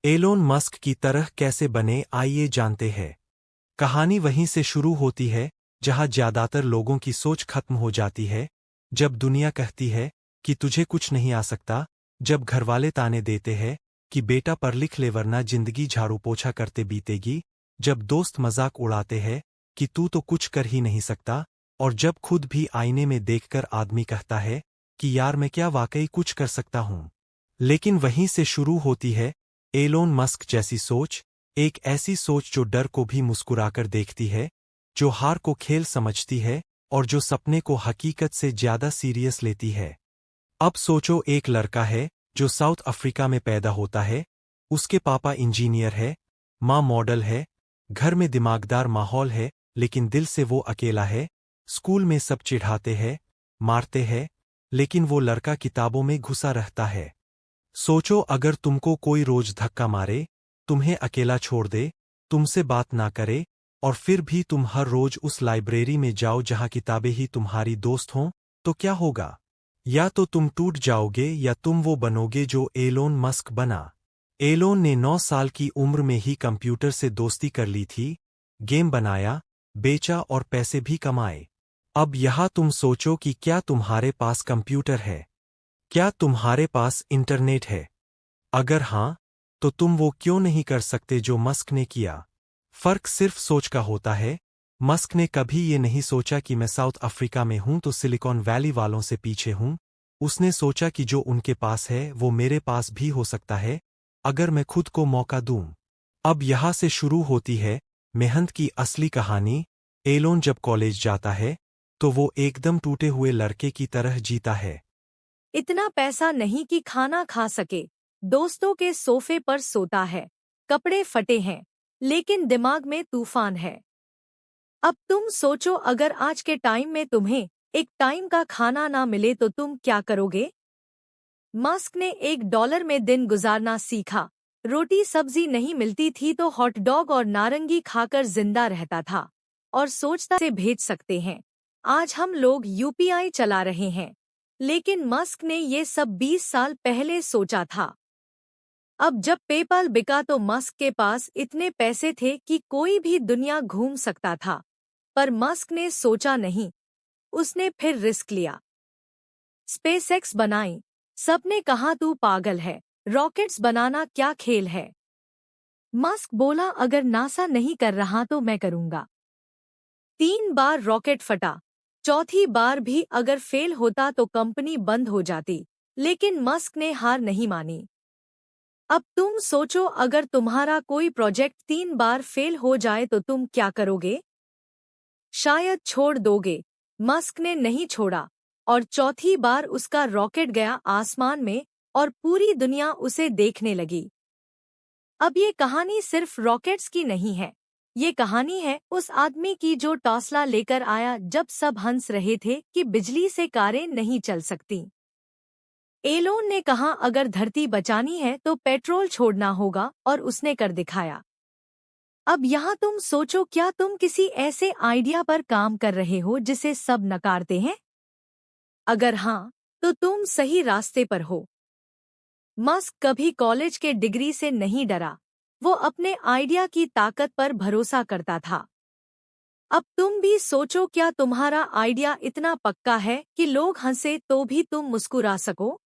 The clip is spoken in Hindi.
एलोन मस्क की तरह कैसे बने, आइए जानते हैं। कहानी वहीं से शुरू होती है जहां ज्यादातर लोगों की सोच खत्म हो जाती है। जब दुनिया कहती है कि तुझे कुछ नहीं आ सकता, जब घरवाले ताने देते हैं कि बेटा पढ़ लिख ले वरना जिंदगी झाड़ू पोछा करते बीतेगी, जब दोस्त मजाक उड़ाते हैं कि तू तो कुछ कर ही नहीं सकता, और जब खुद भी आईने में देखकर आदमी कहता है कि यार मैं क्या वाकई कुछ कर सकता हूं। लेकिन वहीं से शुरू होती है एलोन मस्क जैसी सोच, एक ऐसी सोच जो डर को भी मुस्कुराकर देखती है, जो हार को खेल समझती है और जो सपने को हकीकत से ज्यादा सीरियस लेती है। अब सोचो, एक लड़का है जो साउथ अफ्रीका में पैदा होता है। उसके पापा इंजीनियर है, माँ मॉडल है, घर में दिमागदार माहौल है, लेकिन दिल से वो अकेला है। स्कूल में सब चिढ़ाते हैं, मारते हैं, लेकिन वो लड़का किताबों में घुसा रहता है। सोचो, अगर तुमको कोई रोज धक्का मारे, तुम्हें अकेला छोड़ दे, तुमसे बात ना करे, और फिर भी तुम हर रोज उस लाइब्रेरी में जाओ जहां किताबें ही तुम्हारी दोस्त हों, तो क्या होगा? या तो तुम टूट जाओगे या तुम वो बनोगे जो एलोन मस्क बना। एलोन ने 9 साल की उम्र में ही कंप्यूटर से दोस्ती कर ली थी, गेम बनाया, बेचा और पैसे भी कमाए। अब यहाँ तुम सोचो कि क्या तुम्हारे पास कंप्यूटर है? क्या तुम्हारे पास इंटरनेट है? अगर हां, तो तुम वो क्यों नहीं कर सकते जो मस्क ने किया? फर्क सिर्फ सोच का होता है। मस्क ने कभी ये नहीं सोचा कि मैं साउथ अफ्रीका में हूं तो सिलिकॉन वैली वालों से पीछे हूं। उसने सोचा कि जो उनके पास है वो मेरे पास भी हो सकता है, अगर मैं खुद को मौका दूं। अब यहां से शुरू होती है मेहनत की असली कहानी। एलोन जब कॉलेज जाता है तो वो एकदम टूटे हुए लड़के की तरह जीता है। इतना पैसा नहीं कि खाना खा सके, दोस्तों के सोफे पर सोता है, कपड़े फटे हैं, लेकिन दिमाग में तूफान है। अब तुम सोचो, अगर आज के टाइम में तुम्हें एक टाइम का खाना ना मिले तो तुम क्या करोगे? मस्क ने $1 में दिन गुजारना सीखा। रोटी सब्जी नहीं मिलती थी तो हॉट डॉग और नारंगी खाकर जिंदा रहता था, और सोचता से भेज सकते हैं। आज हम लोग यूपीआई चला रहे हैं, लेकिन मस्क ने ये सब 20 साल पहले सोचा था। अब जब पेपाल बिका तो मस्क के पास इतने पैसे थे कि कोई भी दुनिया घूम सकता था। पर मस्क ने सोचा नहीं, उसने फिर रिस्क लिया। स्पेसएक्स बनाई। सबने कहा तू पागल है, रॉकेट्स बनाना क्या खेल है। मस्क बोला अगर नासा नहीं कर रहा तो मैं करूंगा। 3 बार रॉकेट फटा, चौथी बार भी अगर फेल होता तो कंपनी बंद हो जाती, लेकिन मस्क ने हार नहीं मानी। अब तुम सोचो, अगर तुम्हारा कोई प्रोजेक्ट 3 बार फेल हो जाए तो तुम क्या करोगे? शायद छोड़ दोगे। मस्क ने नहीं छोड़ा, और चौथी बार उसका रॉकेट गया आसमान में और पूरी दुनिया उसे देखने लगी। अब ये कहानी सिर्फ रॉकेट्स की नहीं है, ये कहानी है उस आदमी की जो टॉसला लेकर आया जब सब हंस रहे थे कि बिजली से कारें नहीं चल सकती। एलोन ने कहा अगर धरती बचानी है तो पेट्रोल छोड़ना होगा, और उसने कर दिखाया। अब यहाँ तुम सोचो, क्या तुम किसी ऐसे आइडिया पर काम कर रहे हो जिसे सब नकारते हैं? अगर हाँ, तो तुम सही रास्ते पर हो। मस्क कभी कॉलेज के डिग्री से नहीं डरा, वो अपने आइडिया की ताकत पर भरोसा करता था। अब तुम भी सोचो, क्या तुम्हारा आइडिया इतना पक्का है कि लोग हंसे तो भी तुम मुस्कुरा सको?